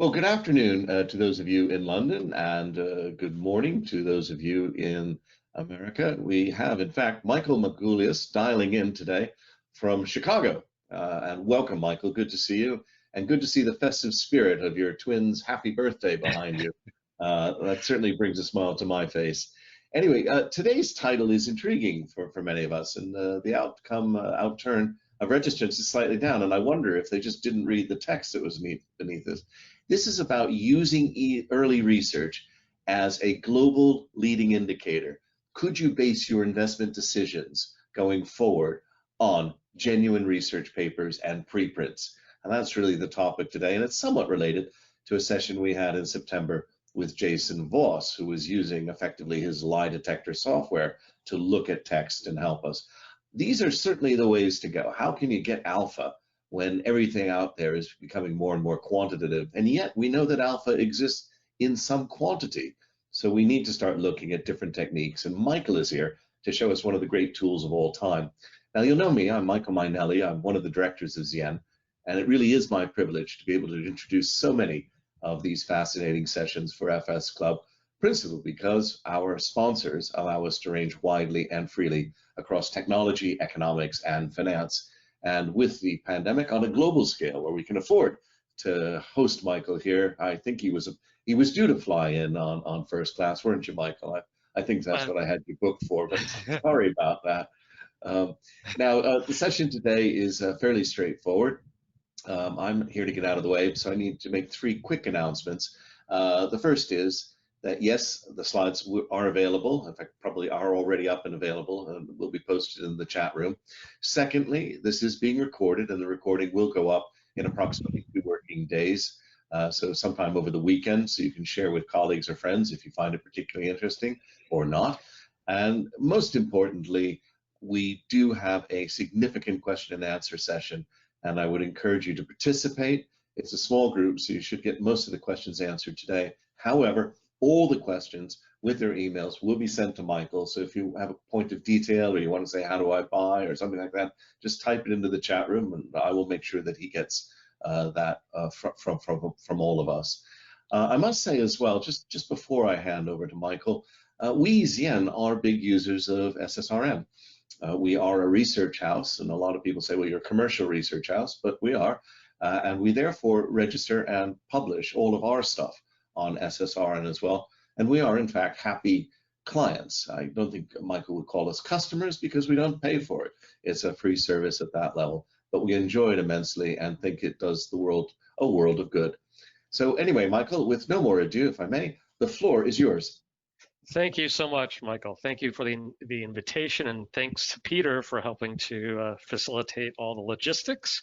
Well, good afternoon to those of you in London, and good morning to those of you in America. We have, in fact, Michael Magoulias dialing in today from Chicago. And welcome, Michael. Good to see you, and good to see the festive spirit of your twins' happy birthday behind you. That certainly brings a smile to my face. Anyway, today's title is intriguing for many of us, and the outturn of registrants is slightly down, and I wonder if they just didn't read the text that was beneath this. This is about using early research as a global leading indicator. Could you base your investment decisions going forward on genuine research papers and preprints? And that's really the topic today, and it's somewhat related to a session we had in September with Jason Voss, who was using effectively his lie detector software to look at text and help us. These are certainly the ways to go. How can you get alpha when everything out there is becoming more and more quantitative? And yet we know that alpha exists in some quantity. So we need to start looking at different techniques. And Michael is here to show us one of the great tools of all time. Now, you'll know me, I'm Michael Mainelli. I'm one of the directors of Zien. And it really is my privilege to be able to introduce so many of these fascinating sessions for FS Club, principally because our sponsors allow us to range widely and freely across technology, economics, and finance. And with the pandemic on a global scale, where we can afford to host Michael here, I think he was due to fly in on first class, weren't you, Michael? I think that's what I had you booked for, but sorry about that. Now, the session today is fairly straightforward. I'm here to get out of the way, so I need to make three quick announcements. The first is that yes, the slides are available. In fact, probably are already up and available and will be posted in the chat room. Secondly, this is being recorded, and the recording will go up in approximately 2 working days. So sometime over the weekend, so you can share with colleagues or friends if you find it particularly interesting or not. And most importantly, we do have a significant question and answer session, and I would encourage you to participate. It's a small group, so you should get most of the questions answered today. However, all the questions with their emails will be sent to Michael. So if you have a point of detail or you want to say, how do I buy, or something like that, just type it into the chat room and I will make sure that he gets that from all of us. I must say as well, just before I hand over to Michael, we Zien are big users of SSRN. We are a research house, and a lot of people say, well, you're a commercial research house, but we are, and we therefore register and publish all of our stuff on SSRN as well, and we are in fact happy clients. I don't think Michael would call us customers because we don't pay for it. It's a free service at that level, but we enjoy it immensely and think it does the world a world of good. So anyway, Michael, with no more ado, if I may, the floor is yours. Thank you so much, Michael. Thank you for the invitation, and thanks to Peter for helping to facilitate all the logistics.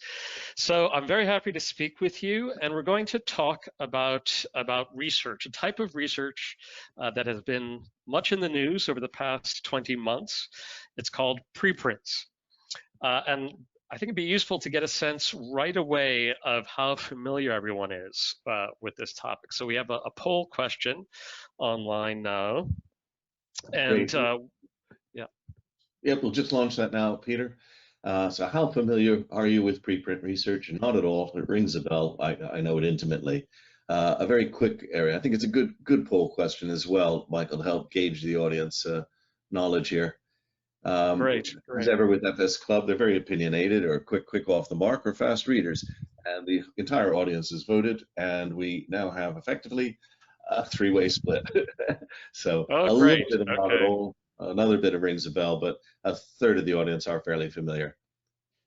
So I'm very happy to speak with you, and we're going to talk about research, a type of research that has been much in the news over the past 20 months. It's called preprints. And I think it'd be useful to get a sense right away of how familiar everyone is with this topic. So we have a poll question online now. And yeah, we'll just launch that now, Peter. So how familiar are you with preprint research? Not at all. It rings a bell. I know it intimately. A very quick area. I think it's a good poll question as well, Michael, to help gauge the audience knowledge here. Great. As ever with FS Club, they're very opinionated or quick off the mark or fast readers. And the entire audience has voted, and we now have effectively a three-way split. So a little bit of not at all, another bit of rings a bell, but a third of the audience are fairly familiar.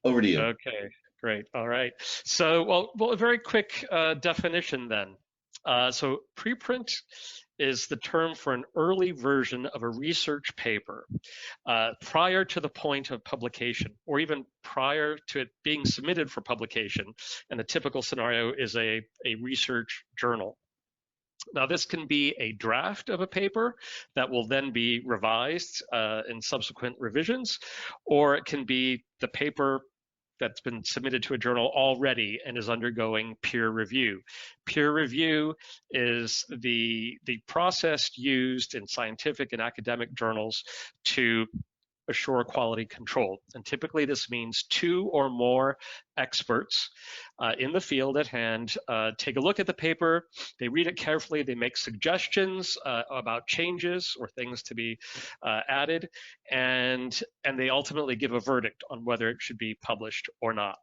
Over to you. Okay, great. All right. So, well, a very quick definition then. So preprint is the term for an early version of a research paper prior to the point of publication, or even prior to it being submitted for publication. And the typical scenario is a research journal. Now, this can be a draft of a paper that will then be revised in subsequent revisions, or it can be the paper that's been submitted to a journal already and is undergoing peer review. Peer review is the process used in scientific and academic journals to assure quality control. And typically this means 2 or more experts in the field at hand take a look at the paper, they read it carefully, they make suggestions about changes or things to be added, and they ultimately give a verdict on whether it should be published or not.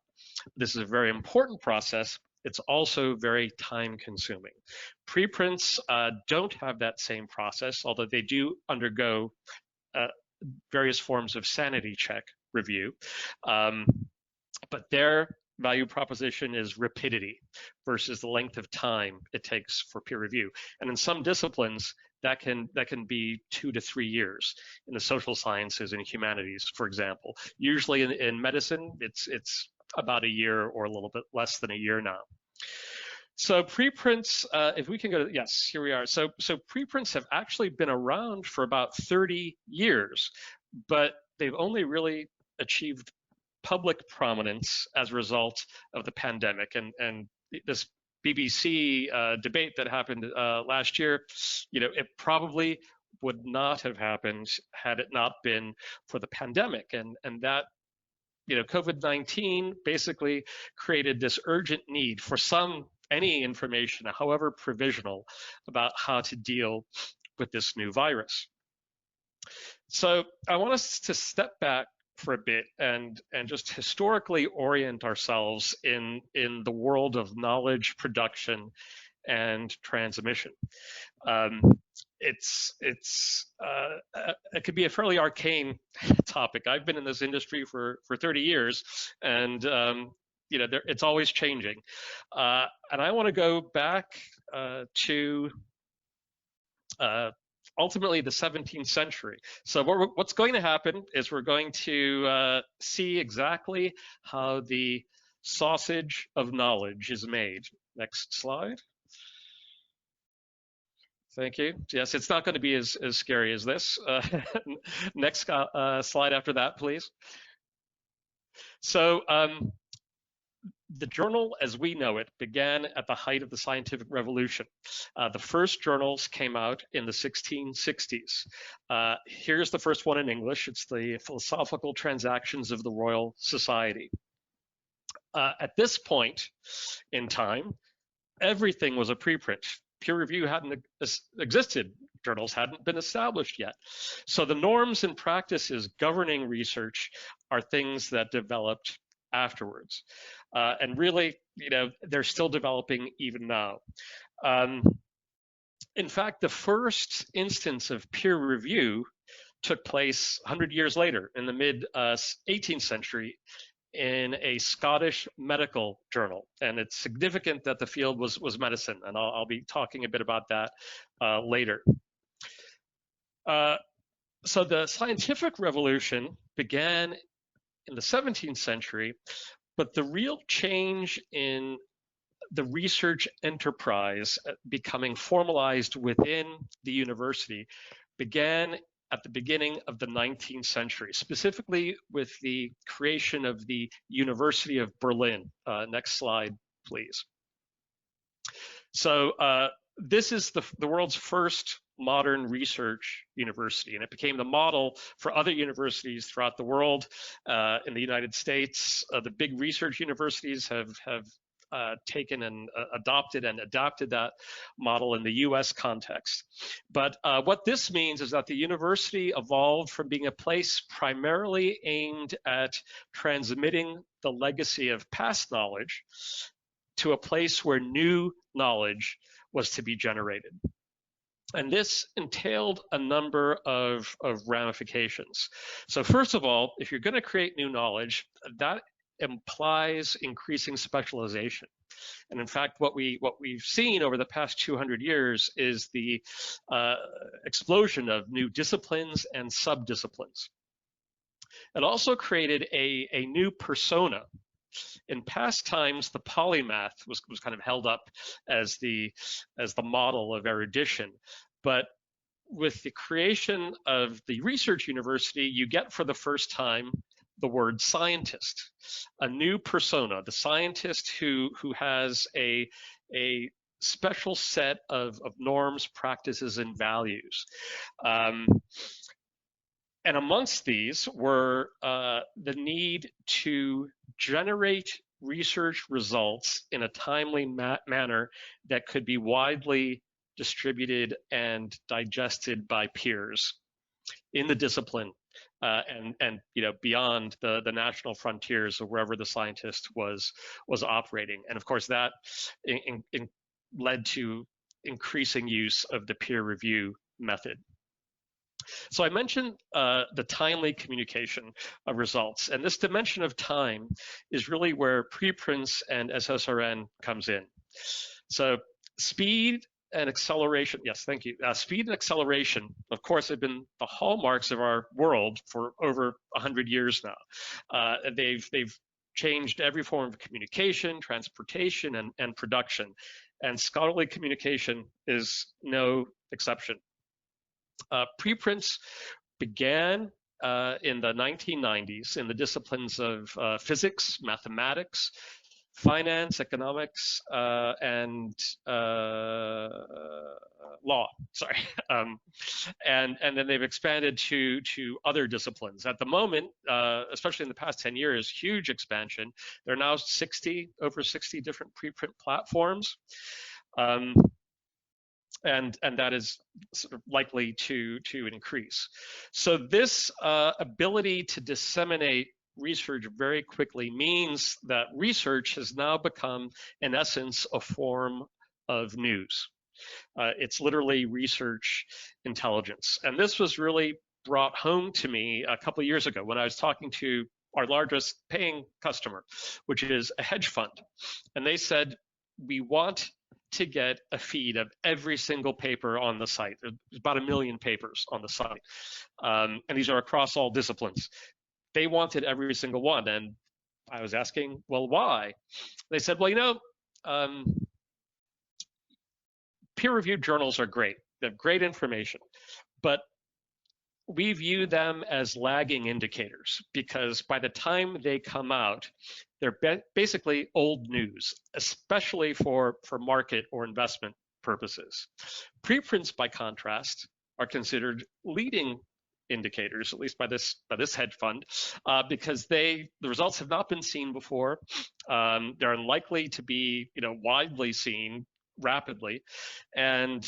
This is a very important process. It's also very time consuming. Preprints don't have that same process, although they do undergo various forms of sanity check review. But their value proposition is rapidity versus the length of time it takes for peer review. And in some disciplines, that can be 2 to 3 years. In the social sciences and humanities, for example. Usually in medicine, it's about a year or a little bit less than a year now. So preprints, if we can go to, yes, here we are. So preprints have actually been around for about 30 years, but they've only really achieved public prominence as a result of the pandemic. And this BBC debate that happened last year, it probably would not have happened had it not been for the pandemic. And that, COVID-19 basically created this urgent need for any information, however provisional, about how to deal with this new virus. So I want us to step back for a bit and just historically orient ourselves in the world of knowledge production and transmission. It could be a fairly arcane topic. I've been in this industry for 30 years, and it's always changing. And I want to go back to ultimately the 17th century. So what's going to happen is we're going to see exactly how the sausage of knowledge is made. Next slide. Thank you. Yes, it's not going to be as scary as this. Next slide after that, please. So the journal as we know it began at the height of the scientific revolution. The first journals came out in the 1660s. Here's the first one in English. It's the Philosophical Transactions of the Royal Society. At this point in time, everything was a preprint. Peer review hadn't existed. Journals hadn't been established yet. So the norms and practices governing research are things that developed afterwards. And really, they're still developing even now. In fact, the first instance of peer review took place 100 years later in the mid 18th century in a Scottish medical journal. And it's significant that the field was medicine, and I'll be talking a bit about that later. So the scientific revolution began in the 17th century, but the real change in the research enterprise becoming formalized within the university began at the beginning of the 19th century, specifically with the creation of the University of Berlin. Next slide, please. So this is the world's first modern research university, and it became the model for other universities throughout the world. In the United States, the big research universities have taken and adopted and adapted that model in the US context. But what this means is that the university evolved from being a place primarily aimed at transmitting the legacy of past knowledge to a place where new knowledge was to be generated. And this entailed a number of ramifications. So first of all, if you're going to create new knowledge, that implies increasing specialization. And in fact, what we've seen over the past 200 years is the explosion of new disciplines and subdisciplines. It also created a new persona. In past times, the polymath was kind of held up as the model of erudition, but with the creation of the research university, you get for the first time the word scientist, a new persona, the scientist who has a special set of norms, practices, and values. And And amongst these were the need to generate research results in a timely manner that could be widely distributed and digested by peers in the discipline, and beyond the national frontiers of wherever the scientist was operating. And of course that led to increasing use of the peer review method. So I mentioned the timely communication of results, and this dimension of time is really where preprints and SSRN comes in. So speed and acceleration, yes, thank you. Speed and acceleration, of course, have been the hallmarks of our world for over 100 years now. They've changed every form of communication, transportation, and production, and scholarly communication is no exception. Preprints began in the 1990s in the disciplines of physics, mathematics, finance, economics, and law. Sorry, and then they've expanded to other disciplines. At the moment, especially in the past 10 years, huge expansion. There are now over 60 different preprint platforms. And that is sort of likely to increase. So this ability to disseminate research very quickly means that research has now become, in essence, a form of news. It's literally research intelligence. And this was really brought home to me a couple of years ago when I was talking to our largest paying customer, which is a hedge fund. And they said, we want to get a feed of every single paper on the site. There's about 1 million papers on the site. And these are across all disciplines. They wanted every single one. And I was asking, well, why? They said, well, peer-reviewed journals are great. They have great information. But we view them as lagging indicators because by the time they come out, they're basically old news, especially for market or investment purposes. Preprints, by contrast, are considered leading indicators, at least by this hedge fund, because the results have not been seen before. They're unlikely to be widely seen rapidly, and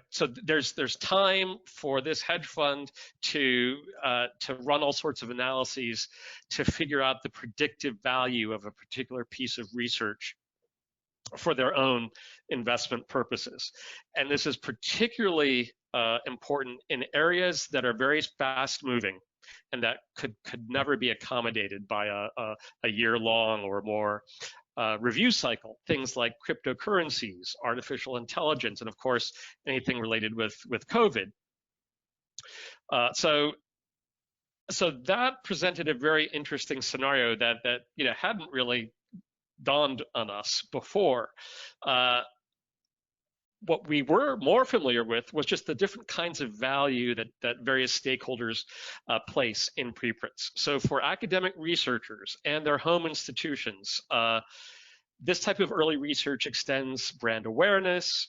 so there's time for this hedge fund to run all sorts of analyses to figure out the predictive value of a particular piece of research for their own investment purposes. And this is particularly important in areas that are very fast moving and that could never be accommodated by a year-long or more review cycle, things like cryptocurrencies, artificial intelligence, and of course, anything related with COVID. So that presented a very interesting scenario that hadn't really dawned on us before. What we were more familiar with was just the different kinds of value that various stakeholders place in preprints. So for academic researchers and their home institutions, this type of early research extends brand awareness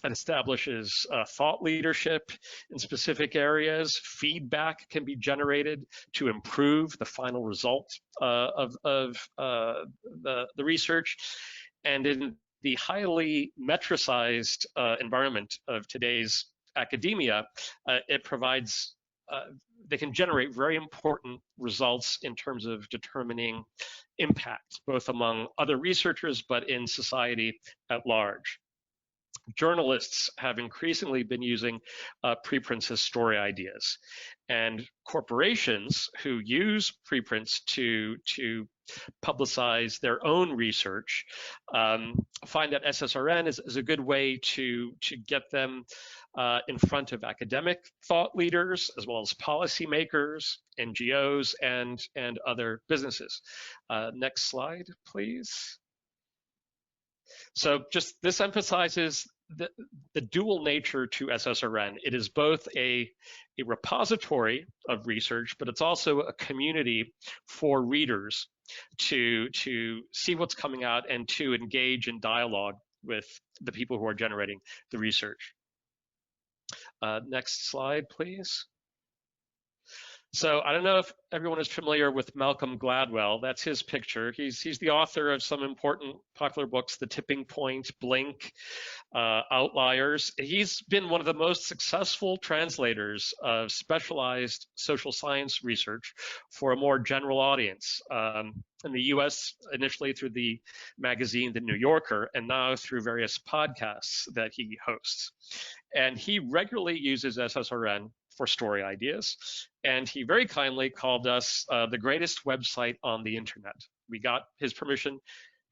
and establishes thought leadership in specific areas. Feedback can be generated to improve the final result of the research. And in the highly metricized environment of today's academia, it provides, they can generate very important results in terms of determining impact, both among other researchers, but in society at large. Journalists have increasingly been using preprints as story ideas, and corporations who use preprints to publicize their own research find that SSRN is a good way to get them in front of academic thought leaders, as well as policymakers, NGOs, and other businesses. Next slide, please. So just this emphasizes the dual nature to SSRN. It is both a repository of research, but it's also a community for readers to see what's coming out and to engage in dialogue with the people who are generating the research. Next slide, please. So I don't know if everyone is familiar with Malcolm Gladwell. That's his picture. He's the author of some important popular books, The Tipping Point, Blink, Outliers. He's been one of the most successful translators of specialized social science research for a more general audience. In the US, initially through the magazine The New Yorker, and now through various podcasts that he hosts. And he regularly uses SSRN for story ideas. And he very kindly called us the greatest website on the internet. We got his permission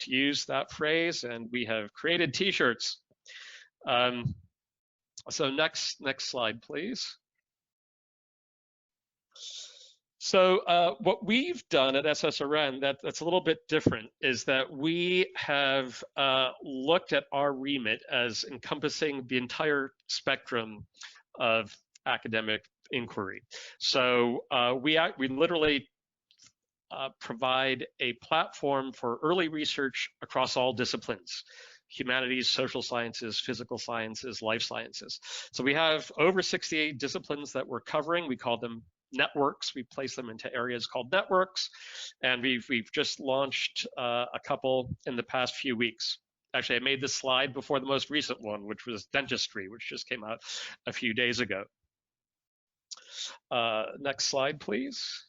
to use that phrase, and we have created t-shirts. So next slide, please. So what we've done at SSRN that's a little bit different is that we have looked at our remit as encompassing the entire spectrum of academic inquiry. So we literally provide a platform for early research across all disciplines: humanities, social sciences, physical sciences, life sciences. So we have over 68 disciplines that we're covering. We call them networks. We place them into areas called networks, and we've just launched a couple in the past few weeks. Actually, I made this slide before the most recent one, which was dentistry, which just came out a few days ago. Next slide, please.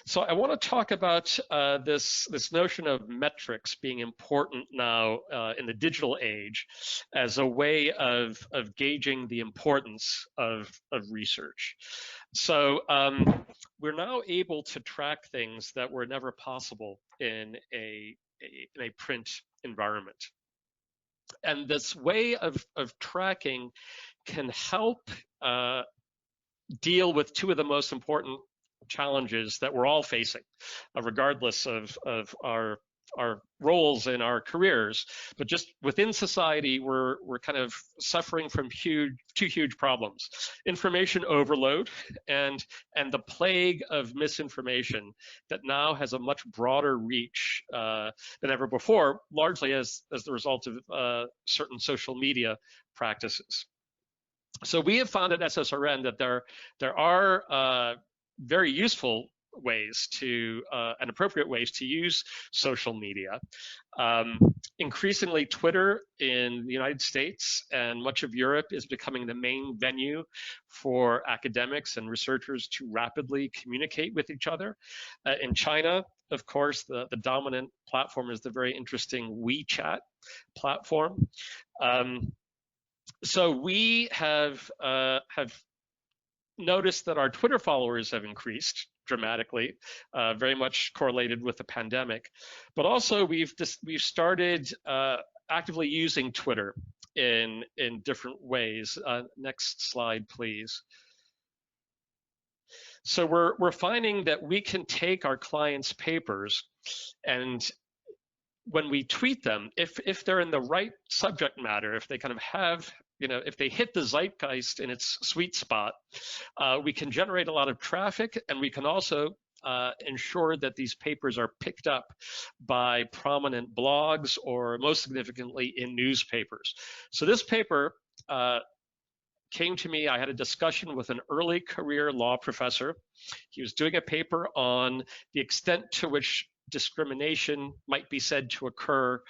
So I want to talk about this notion of metrics being important now in the digital age as a way of gauging the importance of research. So we're now able to track things that were never possible in a print environment. And this way of tracking can help deal with two of the most important challenges that we're all facing, regardless of our roles in our careers. But just within society, we're kind of suffering from two huge problems: information overload and the plague of misinformation that now has a much broader reach than ever before, largely as the result of certain social media practices. So we have found at SSRN that there are very useful ways to and appropriate ways to use social media. Increasingly, Twitter in the United States and much of Europe is becoming the main venue for academics and researchers to rapidly communicate with each other. In China, of course, the dominant platform is the very interesting WeChat platform. So we have noticed that our Twitter followers have increased dramatically, very much correlated with the pandemic. But also we've started actively using Twitter in different ways. Next slide, please. So we're finding that we can take our clients' papers, and when we tweet them, if they're in the right subject matter, if they kind of have, if they hit the zeitgeist in its sweet spot, we can generate a lot of traffic, and we can also ensure that these papers are picked up by prominent blogs, or most significantly in newspapers. So this paper came to me. I had a discussion with an early career law professor. He was doing a paper on the extent to which discrimination might be said to occur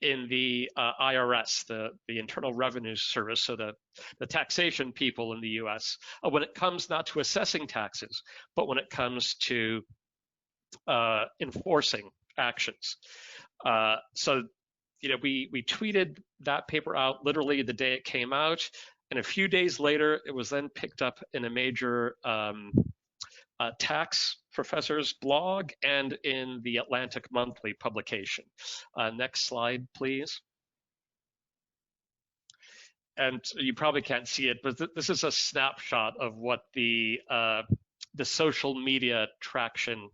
in the IRS, the Internal Revenue Service, so the taxation people in the US, when it comes not to assessing taxes, but when it comes to enforcing actions. So, we tweeted that paper out literally the day it came out, and a few days later, it was then picked up in a major tax professor's blog and in the Atlantic Monthly publication. Next slide, please. And you probably can't see it, but this is a snapshot of what the social media tracking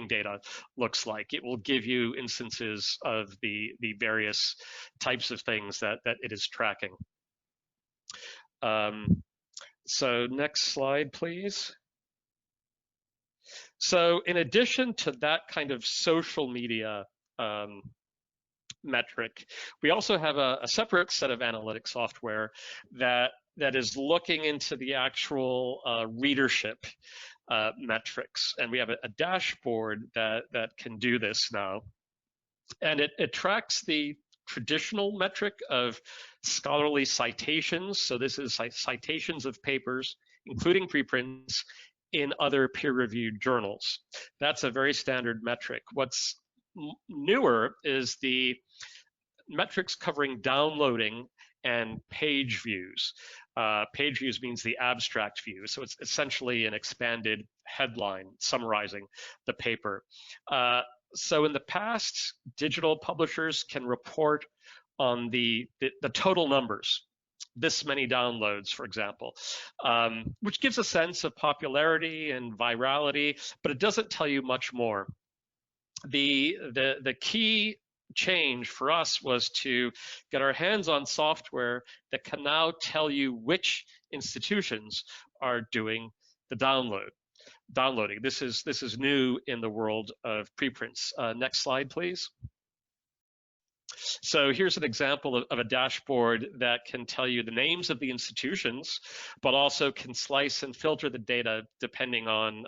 data looks like. It will give you instances of the various types of things that it is tracking. So next slide, please. So in addition to that kind of social media metric, we also have a separate set of analytic software that that is looking into the actual readership metrics. And we have a dashboard that can do this now. And it tracks the traditional metric of scholarly citations. So this is citations of papers, including preprints, in other peer-reviewed journals. That's a very standard metric. What's newer is the metrics covering downloading and page views. Page views means the abstract view, so it's essentially an expanded headline summarizing the paper. So in the past, digital publishers can report on the total numbers, this many downloads, for example, which gives a sense of popularity and virality, but it doesn't tell you much more. The key change for us was to get our hands on software that can now tell you which institutions are doing the downloading. This is new in the world of preprints. Next slide, please. So here's an example of a dashboard that can tell you the names of the institutions, but also can slice and filter the data depending on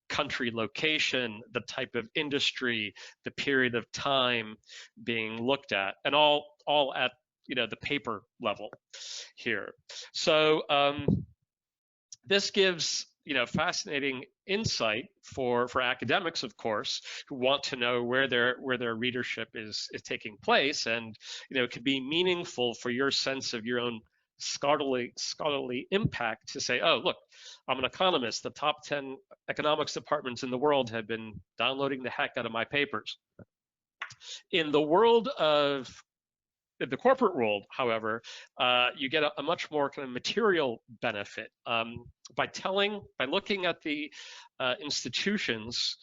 country location, the type of industry, the period of time being looked at, and all at the paper level here. So this gives fascinating insight for academics, of course, who want to know where their readership is taking place, and it could be meaningful for your sense of your own scholarly impact to say, oh, look, I'm an economist. The top 10 economics departments in the world have been downloading the heck out of my papers. In the world of the corporate world, however, you get a much more kind of material benefit by looking at the institutions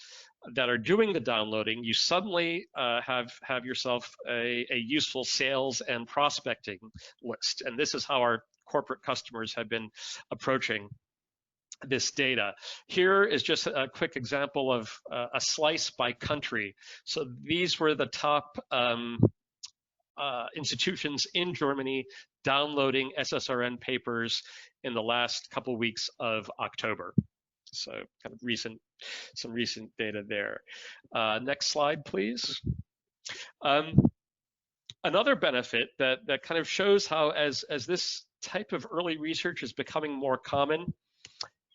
that are doing the downloading. You suddenly have yourself a useful sales and prospecting list, and this is how our corporate customers have been approaching this data. Here is just a quick example of a slice by country. So these were the top institutions in Germany downloading SSRN papers in the last couple weeks of October. So kind of some recent data there. Next slide, please. Another benefit that kind of shows how as this type of early research is becoming more common,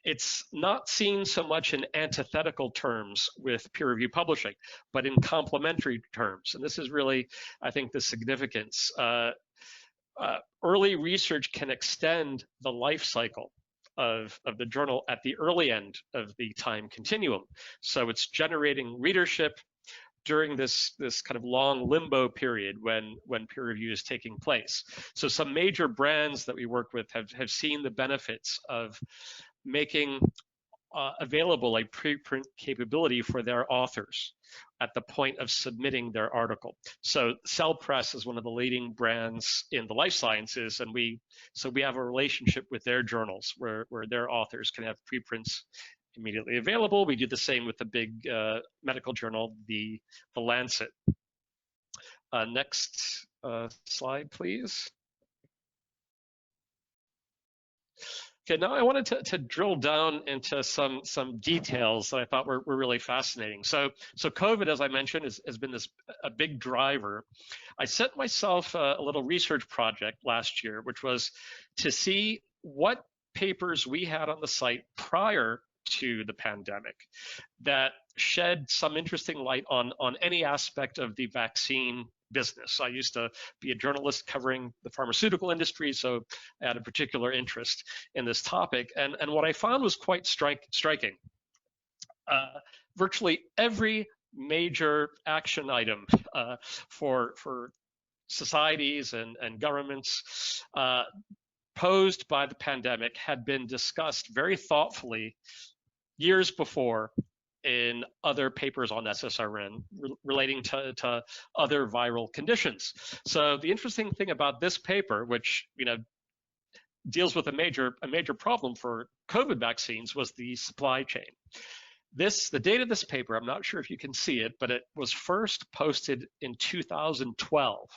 it's not seen so much in antithetical terms with peer review publishing, but in complementary terms. And this is really, I think, the significance. Early research can extend the life cycle of the journal at the early end of the time continuum. So it's generating readership during this kind of long limbo period when peer review is taking place. So some major brands that we work with have seen the benefits of making available a preprint capability for their authors at the point of submitting their article. So Cell Press is one of the leading brands in the life sciences, and we have a relationship with their journals where their authors can have preprints immediately available. We do the same with the big medical journal, the Lancet. Next slide, please. Okay, now I wanted to drill down into some details that I thought were really fascinating. So COVID, as I mentioned, has been a big driver. I set myself a little research project last year, which was to see what papers we had on the site prior to the pandemic that shed some interesting light on any aspect of the vaccine business. I used to be a journalist covering the pharmaceutical industry, so I had a particular interest in this topic. And what I found was quite striking. Virtually every major action item for societies and governments posed by the pandemic had been discussed very thoughtfully years before in other papers on SSRN relating to other viral conditions. So the interesting thing about this paper, which deals with a major problem for COVID vaccines, was the supply chain. The date of this paper, I'm not sure if you can see it, but it was first posted in 2012.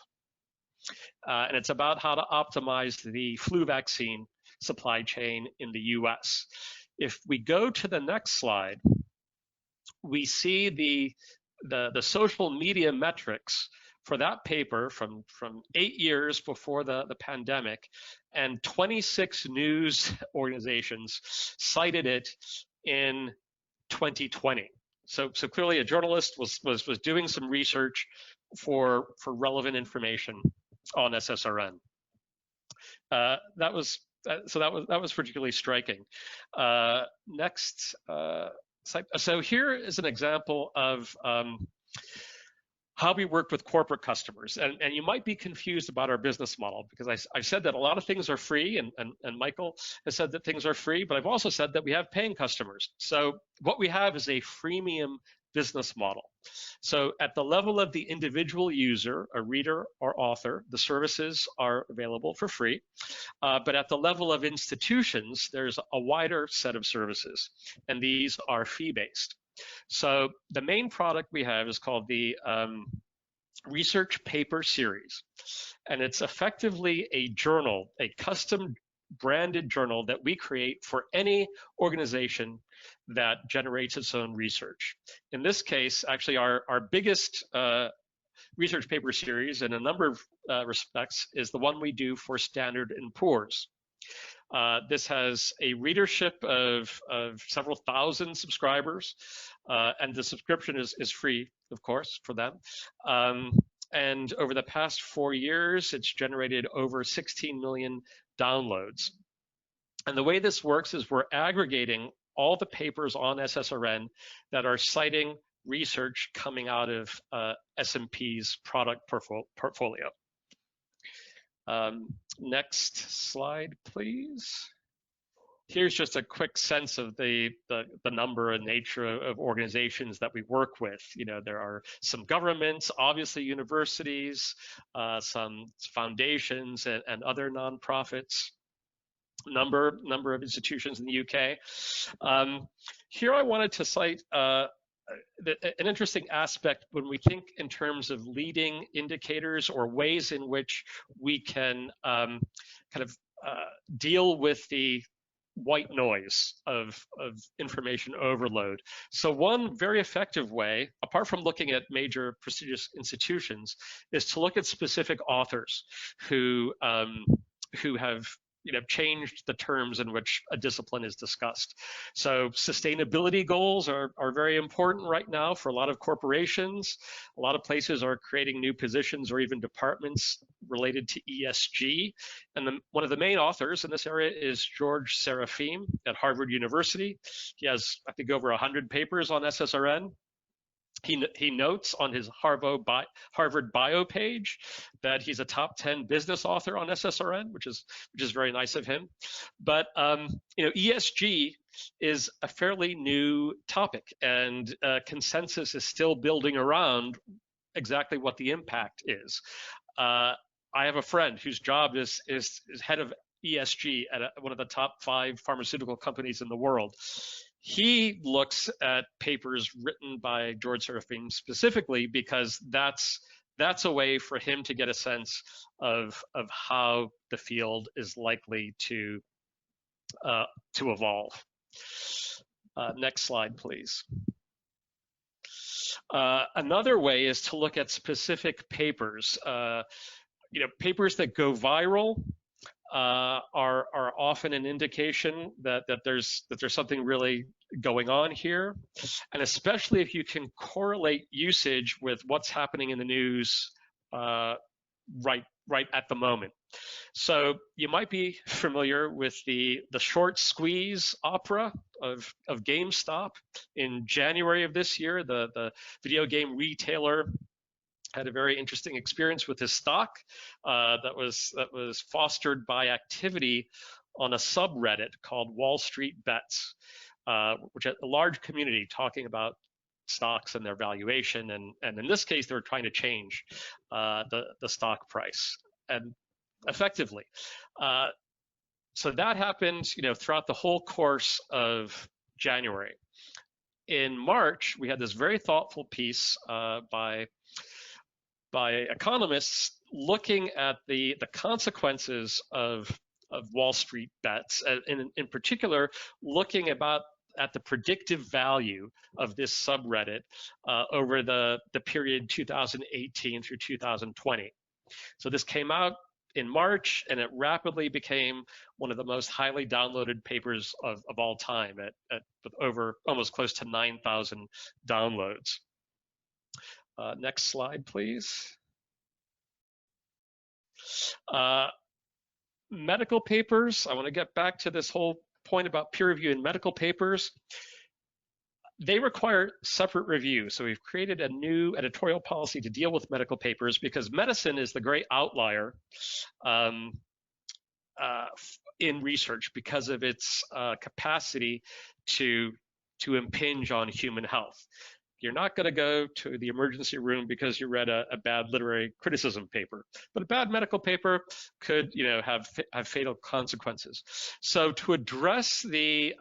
and it's about how to optimize the flu vaccine supply chain in the US. If we go to the next slide, we see the social media metrics for that paper from 8 years before the pandemic, and 26 news organizations cited it in 2020. So clearly a journalist was doing some research for relevant information on SSRN. That was particularly striking. Next. So here is an example of how we work with corporate customers. And you might be confused about our business model, because I said that a lot of things are free, and Michael has said that things are free, but I've also said that we have paying customers. So what we have is a freemium business model. So at the level of the individual user, a reader or author, the services are available for free. But at the level of institutions, there's a wider set of services, and these are fee-based. So the main product we have is called the Research Paper Series, and it's effectively a journal, a custom branded journal that we create for any organization that generates its own research. In this case, actually our biggest research paper series in a number of respects is the one we do for Standard & Poor's. This has a readership of several thousand subscribers, and the subscription is free, of course, for them. And over the past 4 years, it's generated over 16 million downloads. And the way this works is we're aggregating all the papers on SSRN that are citing research coming out of S&P's product portfolio. Next slide, please. Here's just a quick sense of the number and nature of organizations that we work with. You know, there are some governments, obviously universities, some foundations and other nonprofits, number of institutions in the UK. Here I wanted to cite an interesting aspect when we think in terms of leading indicators or ways in which we can deal with the white noise of information overload. So one very effective way, apart from looking at major prestigious institutions, is to look at specific authors who have changed the terms in which a discipline is discussed. So sustainability goals are very important right now for a lot of corporations. A lot of places are creating new positions or even departments related to ESG. And one of the main authors in this area is George Serafeim at Harvard University. He has, I think, over 100 papers on SSRN. He notes on his Harvard bio page that he's a top 10 business author on SSRN, which is very nice of him. But ESG is a fairly new topic, and consensus is still building around exactly what the impact is. I have a friend whose job is head of ESG at one of the top 5 pharmaceutical companies in the world. He looks at papers written by George Serafeim specifically because that's a way for him to get a sense of how the field is likely to evolve. Next slide, please. Another way is to look at specific papers. Papers that go viral are often an indication that there's something really going on here, and especially if you can correlate usage with what's happening in the news right at the moment. So you might be familiar with the short squeeze opera of GameStop. In January of this year, the video game retailer had a very interesting experience with his stock that was fostered by activity on a subreddit called Wall Street Bets, which had a large community talking about stocks and their valuation, and in this case, they were trying to change the stock price, and effectively. So that happened, throughout the whole course of January. In March, we had this very thoughtful piece by economists looking at the consequences of Wall Street bets, and in particular, looking at the predictive value of this subreddit over the period 2018 through 2020. So this came out in March, and it rapidly became one of the most highly downloaded papers of all time, with over almost close to 9,000 downloads. Next slide, please. Medical papers. I want to get back to this whole point about peer review in medical papers. They require separate review. So we've created a new editorial policy to deal with medical papers because medicine is the great outlier in research because of its capacity to impinge on human health. You're not going to go to the emergency room because you read a bad literary criticism paper, but a bad medical paper could, have fatal consequences. So to address the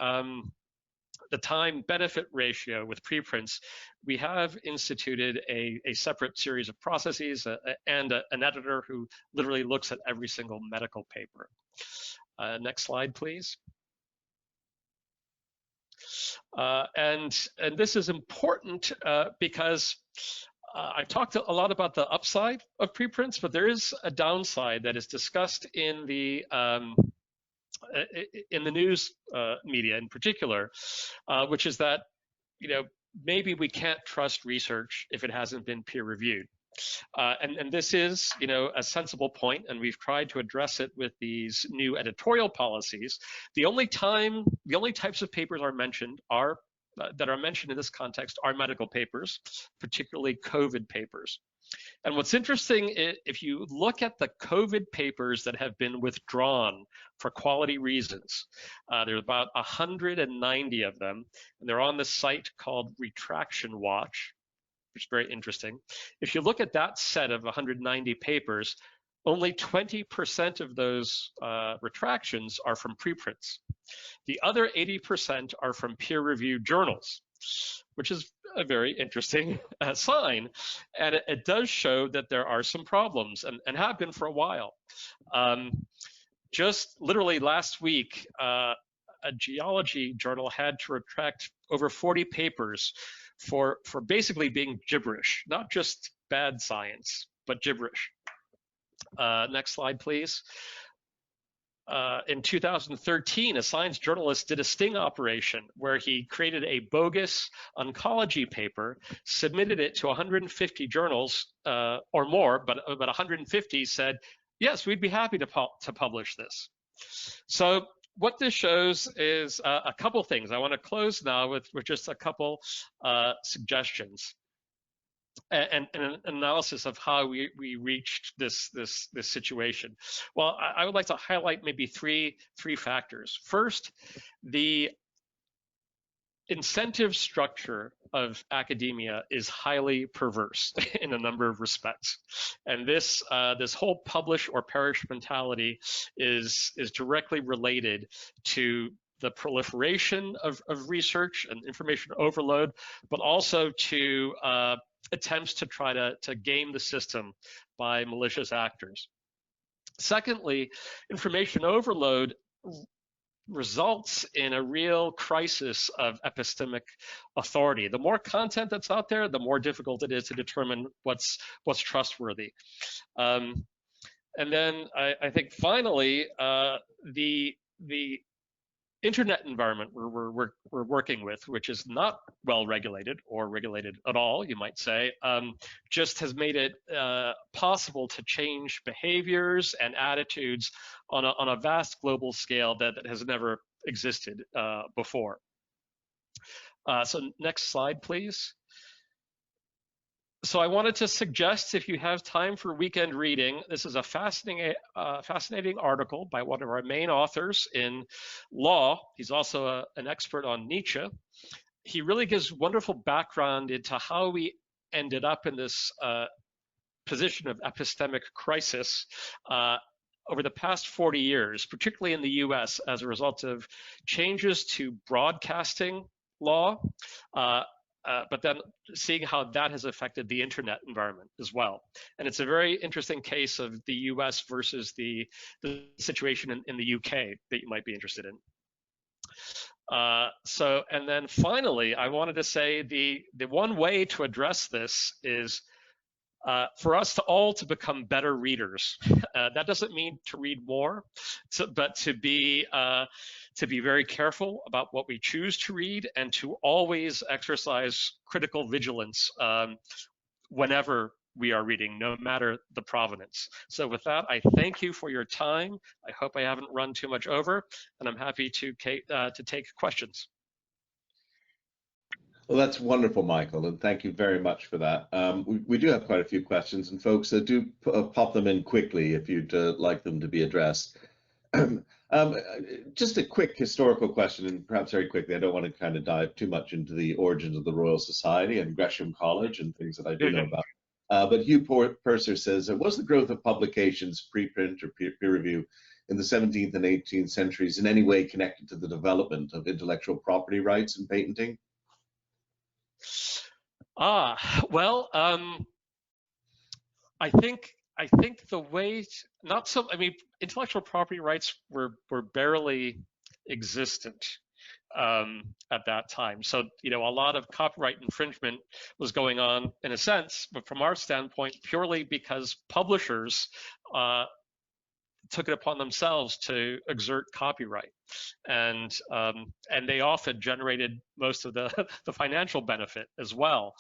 time-benefit ratio with preprints, we have instituted a separate series of processes and an editor who literally looks at every single medical paper. Next slide, please. And this is important because I talked a lot about the upside of preprints, but there is a downside that is discussed in the news media in particular, which is that maybe we can't trust research if it hasn't been peer reviewed. And this is, a sensible point, and we've tried to address it with these new editorial policies. The only types of papers that are mentioned in this context are medical papers, particularly COVID papers. And what's interesting, if you look at the COVID papers that have been withdrawn for quality reasons, there's about 190 of them, and they're on the site called Retraction Watch, which is very interesting. If you look at that set of 190 papers, only 20% of those retractions are from preprints. The other 80% are from peer-reviewed journals, which is a very interesting sign. And it does show that there are some problems and have been for a while. Just literally last week, a geology journal had to retract over 40 papers for basically being gibberish, not just bad science, but gibberish. Next slide, please. In 2013, a science journalist did a sting operation where he created a bogus oncology paper, submitted it to 150 journals or more, but 150 said, yes, we'd be happy to publish this. So what this shows is a couple things. I want to close now with just a couple suggestions and an analysis of how we reached this situation. Well, I would like to highlight maybe three factors. First, the incentive structure of academia is highly perverse in a number of respects, and this whole publish or perish mentality is directly related to the proliferation of research and information overload, but also to attempts to try to game the system by malicious actors. Secondly, information overload results in a real crisis of epistemic authority. The more content that's out there, the more difficult it is to determine what's trustworthy. And then I think finally, the internet environment we're working with, which is not well regulated or regulated at all, you might say, just has made it possible to change behaviors and attitudes on a vast global scale that has never existed before. So next slide, please. So I wanted to suggest, if you have time for weekend reading, this is a fascinating article by one of our main authors in law. He's also an expert on Nietzsche. He really gives wonderful background into how we ended up in this position of epistemic crisis over the past 40 years, particularly in the US, as a result of changes to broadcasting law, but then seeing how that has affected the internet environment as well. And it's a very interesting case of the US versus the situation in the UK that you might be interested in. And then finally, I wanted to say the one way to address this is for us to all to become better readers. That doesn't mean to read more, but to be very careful about what we choose to read and to always exercise critical vigilance whenever we are reading, no matter the provenance. So with that, I thank you for your time. I hope I haven't run too much over, and I'm happy to take questions. Well, that's wonderful, Michael, and thank you very much for that. We do have quite a few questions, and folks, do pop them in quickly if you'd like them to be addressed. Just a quick historical question, and perhaps very quickly. I don't want to kind of dive too much into the origins of the Royal Society and Gresham College and things that I do know about. But Hugh Purser says, was the growth of publications, preprint or peer review, in the 17th and 18th centuries in any way connected to the development of intellectual property rights and patenting? Well, I think the way, not so, I mean, intellectual property rights were barely existent at that time. So, you know, a lot of copyright infringement was going on in a sense, but from our standpoint, purely because publishers took it upon themselves to exert copyright, and they often generated most of the financial benefit as well.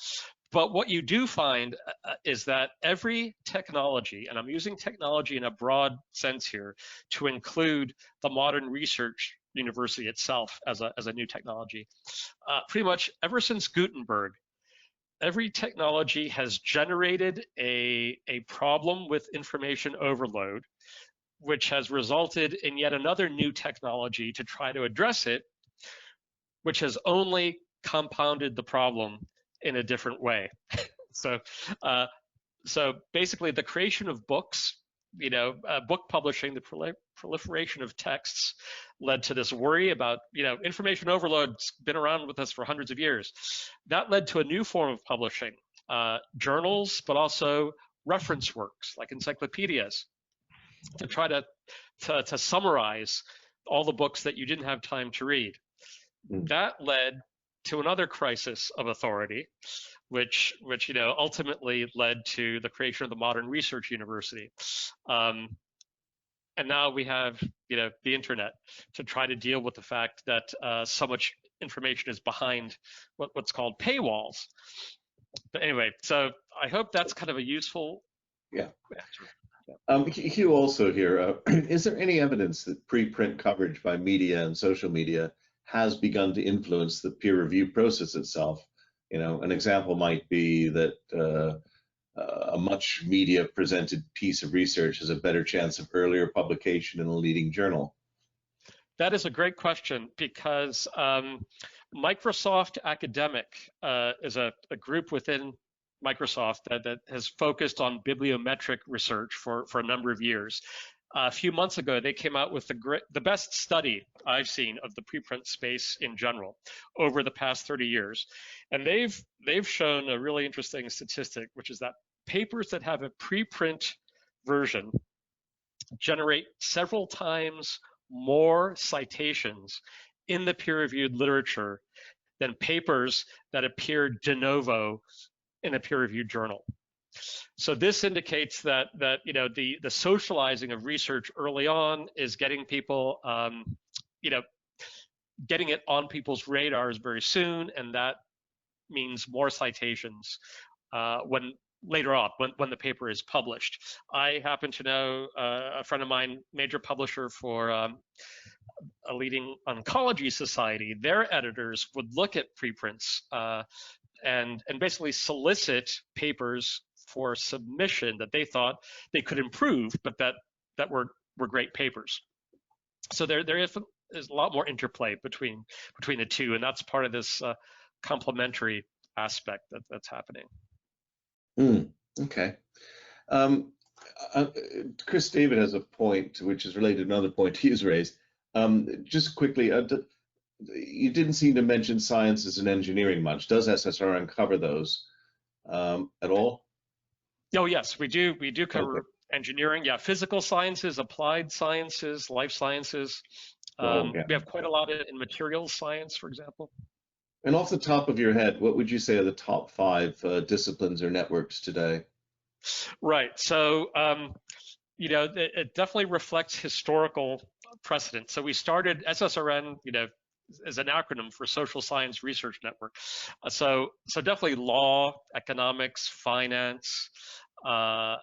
But what you do find is that every technology, and I'm using technology in a broad sense here to include the modern research university itself as a new technology, pretty much ever since Gutenberg, every technology has generated a problem with information overload, which has resulted in yet another new technology to try to address it, which has only compounded the problem in a different way. So basically the creation of books, you know, book publishing, the proliferation of texts led to this worry about, you know, information overload's been around with us for hundreds of years. That led to a new form of publishing, journals, but also reference works like encyclopedias, to try to summarize all the books that you didn't have time to read. That led to another crisis of authority, which you know ultimately led to the creation of the modern research university. And now we have, you know, the internet to try to deal with the fact that so much information is behind what's called paywalls. But anyway, so I hope that's kind of a useful answer. Hugh, also here, is there any evidence that preprint coverage by media and social media has begun to influence the peer review process itself? You know, an example might be that a much media presented piece of research has a better chance of earlier publication in a leading journal. That is a great question, because Microsoft Academic is a group within Microsoft that has focused on bibliometric research for a number of years. A few months ago, they came out with the best study I've seen of the preprint space in general over the past 30 years. And they've shown a really interesting statistic, which is that papers that have a preprint version generate several times more citations in the peer-reviewed literature than papers that appear de novo in a peer-reviewed journal. So this indicates that you know the socializing of research early on is getting people you know, getting it on people's radars very soon, and that means more citations when later on when the paper is published. I happen to know a friend of mine, major publisher for a leading oncology society. Their editors would look at preprints and basically solicit papers for submission that they thought they could improve, but that were great papers. So there is a lot more interplay between the two, and that's part of this complementary aspect that's happening. Okay. Chris David has a point which is related to another point he's raised. Just quickly, You didn't seem to mention sciences and engineering much. Does SSRN cover those at all? Oh, yes, we do. We do Okay, cover engineering, yeah, physical sciences, applied sciences, life sciences. the whole We gamut. have quite a lot in materials science, for example. And off the top of your head, what would you say are the top five disciplines or networks today? Right. So, it definitely reflects historical precedent. So we started SSRN, as an acronym for Social Science Research Network. So definitely law, economics, finance, uh,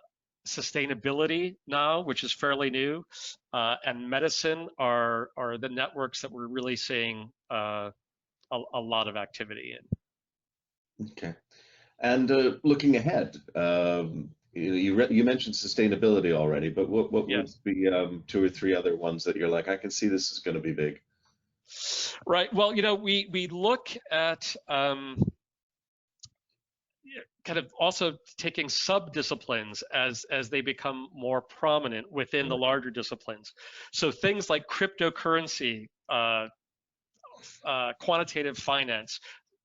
sustainability now, which is fairly new, and medicine are the networks that we're really seeing a lot of activity in. Okay. And looking ahead, you mentioned sustainability already, but what would Yes. be two or three other ones that you're like, I can see this is going to be big? Right. Well, we look at kind of also taking sub-disciplines as they become more prominent within the larger disciplines. So things like cryptocurrency, quantitative finance,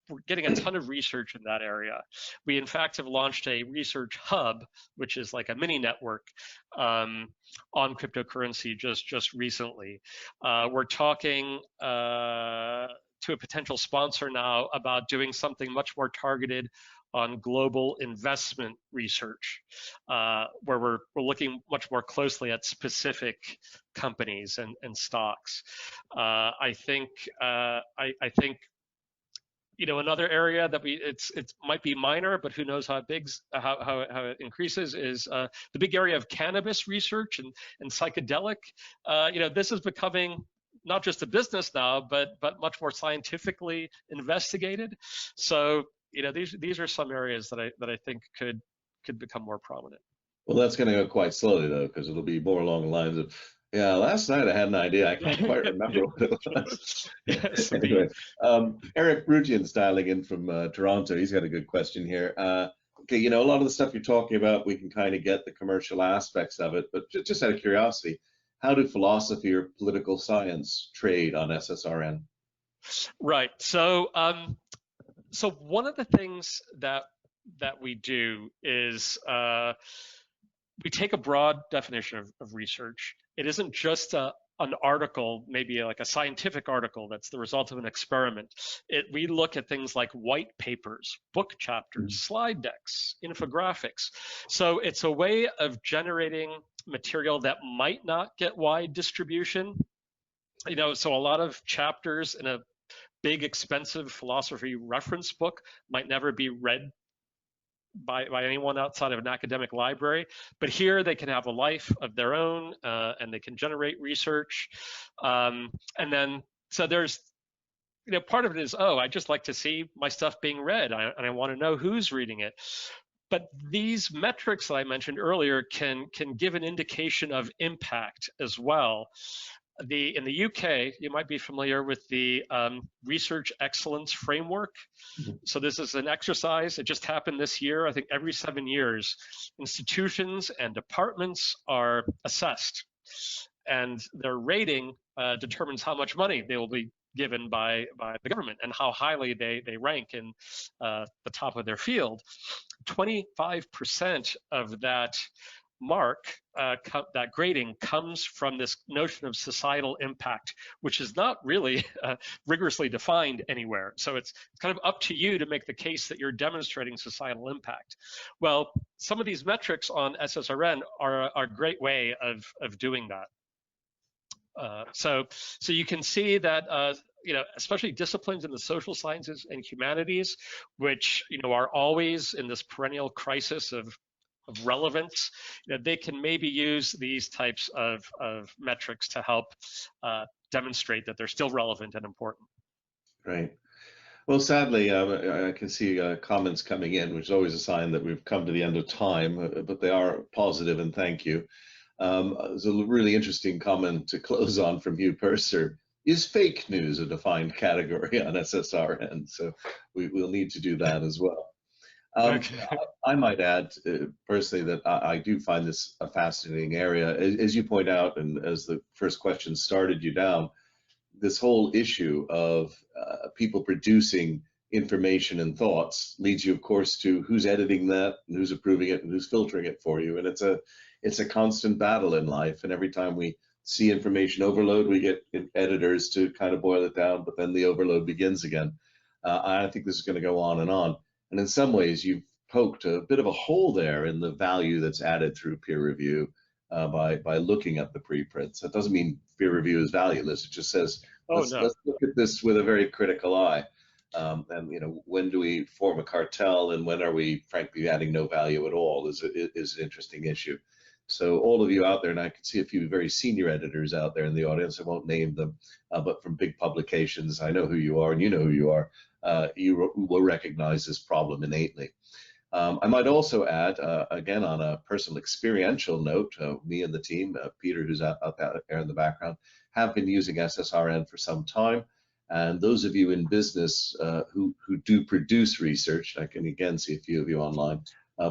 we're getting a ton of research in that area. We, in fact, have launched a research hub, which is like a mini network on cryptocurrency just recently. We're talking to a potential sponsor now about doing something much more targeted on global investment research, where we're looking much more closely at specific companies and stocks. Another area that it might be minor, but who knows how it increases is the big area of cannabis research and psychedelic. This is becoming not just a business now, but much more scientifically investigated. So these are some areas that I think could become more prominent. Well, that's going to go quite slowly though, because it'll be more along the lines of, yeah, last night I had an idea. I can't quite remember what it was. Yes, indeed. Anyway, Eric Brugian's dialing in from Toronto. He's got a good question here. Okay, a lot of the stuff you're talking about, we can kind of get the commercial aspects of it, but just out of curiosity, how do philosophy or political science trade on SSRN? Right. So one of the things that we do is we take a broad definition of research. It isn't just an article, maybe like a scientific article that's the result of an experiment. We look at things like white papers, book chapters, slide decks, infographics. So it's a way of generating material that might not get wide distribution. So a lot of chapters in a big, expensive philosophy reference book might never be read by anyone outside of an academic library. But here they can have a life of their own, and they can generate research. And then, so there's, part of it is, oh, I just like to see my stuff being read, and I want to know who's reading it. But these metrics that I mentioned earlier can give an indication of impact as well. In the UK, you might be familiar with the Research Excellence Framework. So this is an exercise. It just happened this year. I think every 7 years, institutions and departments are assessed, and their rating determines how much money they will be given by the government and how highly they rank in the top of their field. 25% of that mark, that grading, comes from this notion of societal impact, which is not really rigorously defined anywhere. So it's kind of up to you to make the case that you're demonstrating societal impact. Well, some of these metrics on SSRN are a great way of doing that. So you can see that especially disciplines in the social sciences and humanities, which are always in this perennial crisis of relevance, they can maybe use these types of metrics to help demonstrate that they're still relevant and important. Right. Well, sadly, I can see comments coming in, which is always a sign that we've come to the end of time, but they are positive, and thank you. There's a really interesting comment to close on from you, Purser. Is fake news a defined category on SSRN? So we'll need to do that as well. Okay. I might add personally that I do find this a fascinating area. As you point out, and as the first question started you down, this whole issue of people producing information and thoughts leads you, of course, to who's editing that, and who's approving it, and who's filtering it for you. And it's a constant battle in life. And every time we see information overload, we get editors to kind of boil it down, but then the overload begins again. I think this is going to go on and on. And in some ways, you've poked a bit of a hole there in the value that's added through peer review by looking at the preprints. That doesn't mean peer review is valueless. It just says Oh, let's no. look at this with a very critical eye. And when do we form a cartel, and when are we frankly adding no value at all is an interesting issue. So all of you out there, and I can see a few very senior editors out there in the audience, I won't name them, but from big publications, I know who you are and you know who you are. You will recognize this problem innately. I might also add, again, on a personal experiential note, me and the team, Peter, who's out there in the background, have been using SSRN for some time. And those of you in business who do produce research, I can again see a few of you online,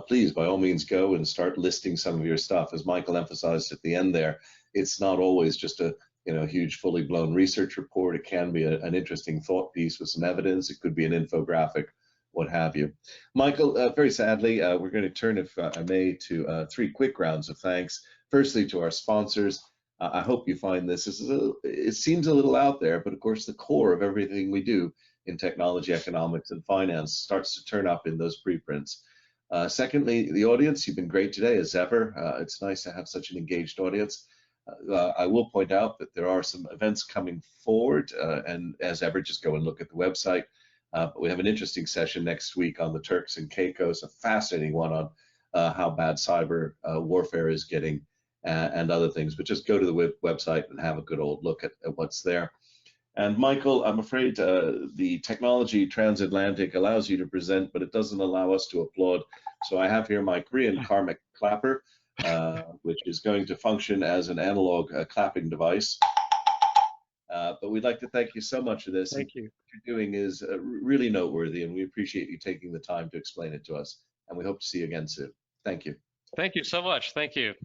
please, by all means, go and start listing some of your stuff. As Michael emphasized at the end there, it's not always just a huge fully blown research report. It can be an interesting thought piece with some evidence. It could be an infographic, what have you. Michael, very sadly, we're going to turn, if I may, to 3 quick rounds of thanks. Firstly, to our sponsors. I hope you find this. It seems a little out there, but of course, the core of everything we do in technology, economics, and finance starts to turn up in those preprints. Secondly, the audience, you've been great today as ever. It's nice to have such an engaged audience. I will point out that there are some events coming forward, and as ever, just go and look at the website. But we have an interesting session next week on the Turks and Caicos, a fascinating one on how bad cyber warfare is getting and other things. But just go to the website and have a good old look at what's there. And Michael, I'm afraid the technology transatlantic allows you to present, but it doesn't allow us to applaud. So I have here my Korean karmic clapper, which is going to function as an analog clapping device. But we'd like to thank you so much for this. Thank you. What you're doing is really noteworthy, and we appreciate you taking the time to explain it to us. And we hope to see you again soon. Thank you. Thank you so much. Thank you.